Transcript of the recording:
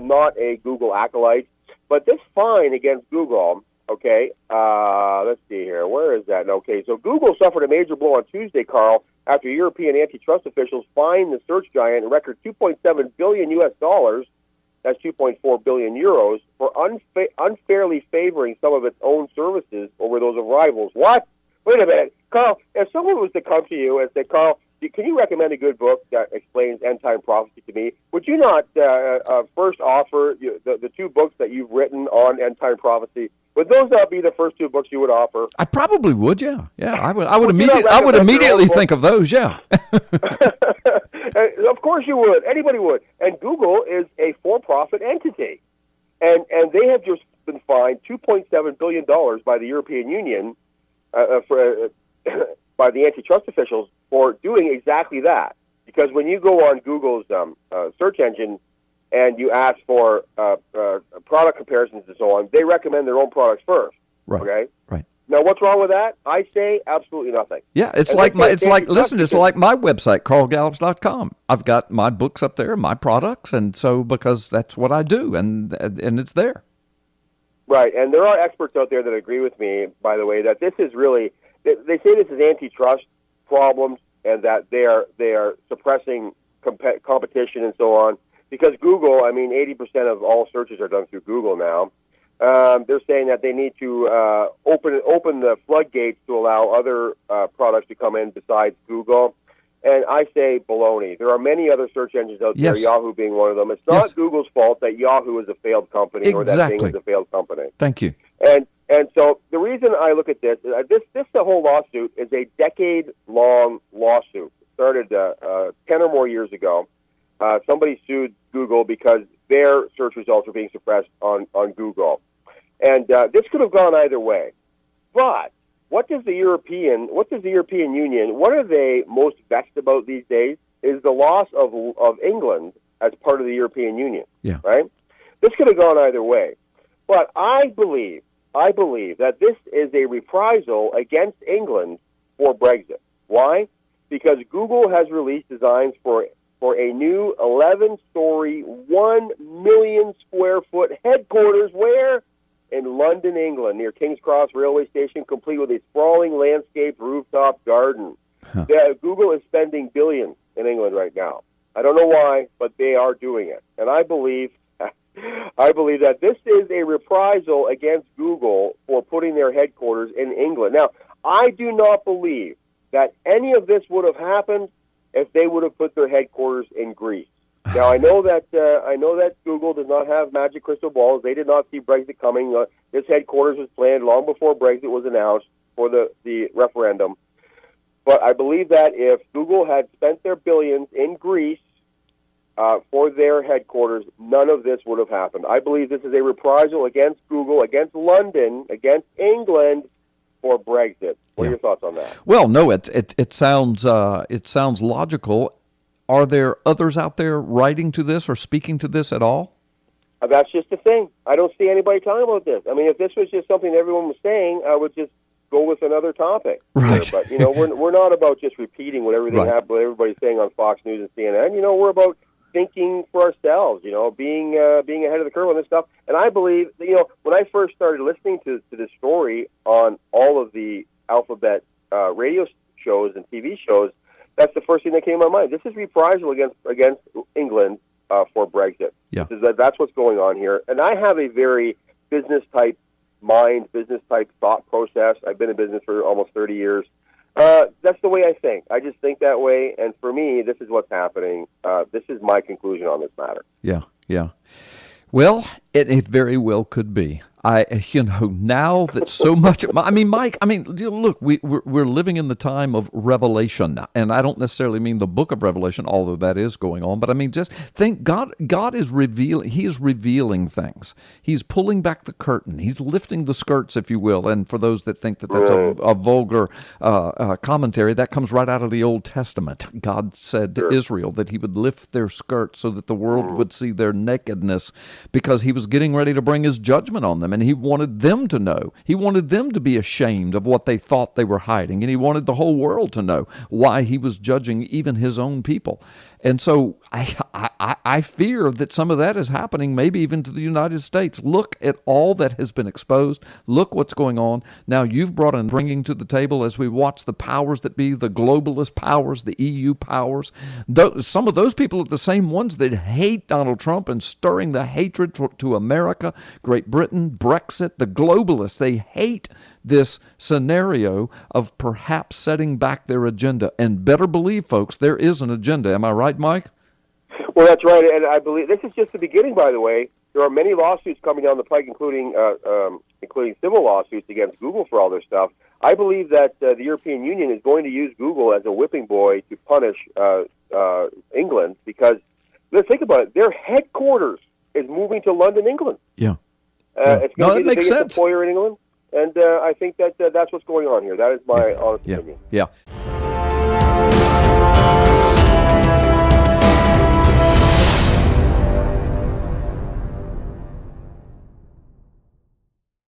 I'm not a Google acolyte, but this fine against Google, okay, let's see here. Where is that? Okay, so Google suffered a major blow on Tuesday, Carl, after European antitrust officials fined the search giant a record $2.7 billion U.S. dollars, that's 2.4 billion euros, for unfairly favoring some of its own services over those of rivals. What? Wait a minute. Carl, if someone was to come to you and say, Carl, can you recommend a good book that explains end-time prophecy to me? Would you not first offer the two books that you've written on end-time prophecy? Would those not be the first two books you would offer? I probably would, yeah. Yeah, I would immediately think of those, yeah. Of course you would. Anybody would. And Google is a for-profit entity. And they have just been fined $2.7 billion by the European Union by the antitrust officials for doing exactly that. Because when you go on Google's search engine and you ask for product comparisons and so on, they recommend their own products first. Right. Okay? Right. Now, what's wrong with that? I say absolutely nothing. Yeah, it's like my website, carlgallups.com. I've got my books up there, my products, and so because that's what I do, and it's there. Right, and there are experts out there that agree with me, by the way, that this is really, they say this is antitrust problems and that they are suppressing competition and so on. Because Google, 80% of all searches are done through Google now. They're saying that they need to open the floodgates to allow other products to come in besides Google. And I say baloney. There are many other search engines out there, Yahoo being one of them. It's not Google's fault that Yahoo is a failed company or that Bing is a failed company. Thank you. And so the reason I look at this, the whole lawsuit is a decade-long lawsuit. It started 10 or more years ago. Somebody sued Google because their search results were being suppressed on Google. And this could have gone either way. But what does the European Union, what are they most vexed about these days is the loss of England as part of the European Union. Yeah. Right? This could have gone either way. But I believe that this is a reprisal against England for Brexit. Why? Because Google has released designs for a new 11-story, 1 million square foot headquarters where? In London, England, near King's Cross Railway Station, complete with a sprawling landscaped rooftop garden. Huh. Google is spending billions in England right now. I don't know why, but they are doing it. And I believe that this is a reprisal against Google for putting their headquarters in England. Now, I do not believe that any of this would have happened if they would have put their headquarters in Greece. Now, I know that Google does not have magic crystal balls. They did not see Brexit coming. This headquarters was planned long before Brexit was announced for the referendum. But I believe that if Google had spent their billions in Greece for their headquarters, none of this would have happened. I believe this is a reprisal against Google, against London, against England for Brexit. What are your thoughts on that? Well, no, it sounds logical. Are there others out there writing to this or speaking to this at all? That's just the thing. I don't see anybody talking about this. If this was just something everyone was saying, I would just go with another topiip. Right. But we're not about just repeating what everybody's saying on Fox News and CNN. We're about thinking for ourselves. Being ahead of the curve on this stuff. And I believe that, when I first started listening to this story on all of the alphabet radio shows and TV shows, that's the first thing that came to my mind. This is reprisal against England for Brexit. Yeah. That's what's going on here. And I have a very business-type mind, business-type thought process. I've been in business for almost 30 years. That's the way I think. I just think that way. And for me, this is what's happening. This is my conclusion on this matter. Yeah, yeah. Well, it very well could be. Now that so much, Mike, look, we're living in the time of revelation, and I don't necessarily mean the book of Revelation, although that is going on, but just think God is revealing, He is revealing things. He's pulling back the curtain. He's lifting the skirts, if you will, and for those that think that that's a vulgar commentary, that comes right out of the Old Testament. God said to Israel that He would lift their skirts so that the world would see their nakedness because He was getting ready to bring His judgment on them. And He wanted them to know. He wanted them to be ashamed of what they thought they were hiding. And He wanted the whole world to know why He was judging even His own people. And so I fear that some of that is happening maybe even to the United States. Look at all that has been exposed. Look what's going on. Now you've bringing to the table as we watch the powers that be, the globalist powers, the EU powers. Some of those people are the same ones that hate Donald Trump and stirring the hatred to America, Great Britain, Brexit, the globalists. They hate this scenario of perhaps setting back their agenda. And better believe, folks, there is an agenda. Am I right, Mike? Well, that's right. And I believe this is just the beginning, by the way. There are many lawsuits coming down the pike, including civil lawsuits against Google for all their stuff. I believe that the European Union is going to use Google as a whipping boy to punish England because, let's think about it, their headquarters is moving to London, England. Yeah. It's going to be the biggest employer in England. And I think that that's what's going on here. That is my honest opinion. Yeah.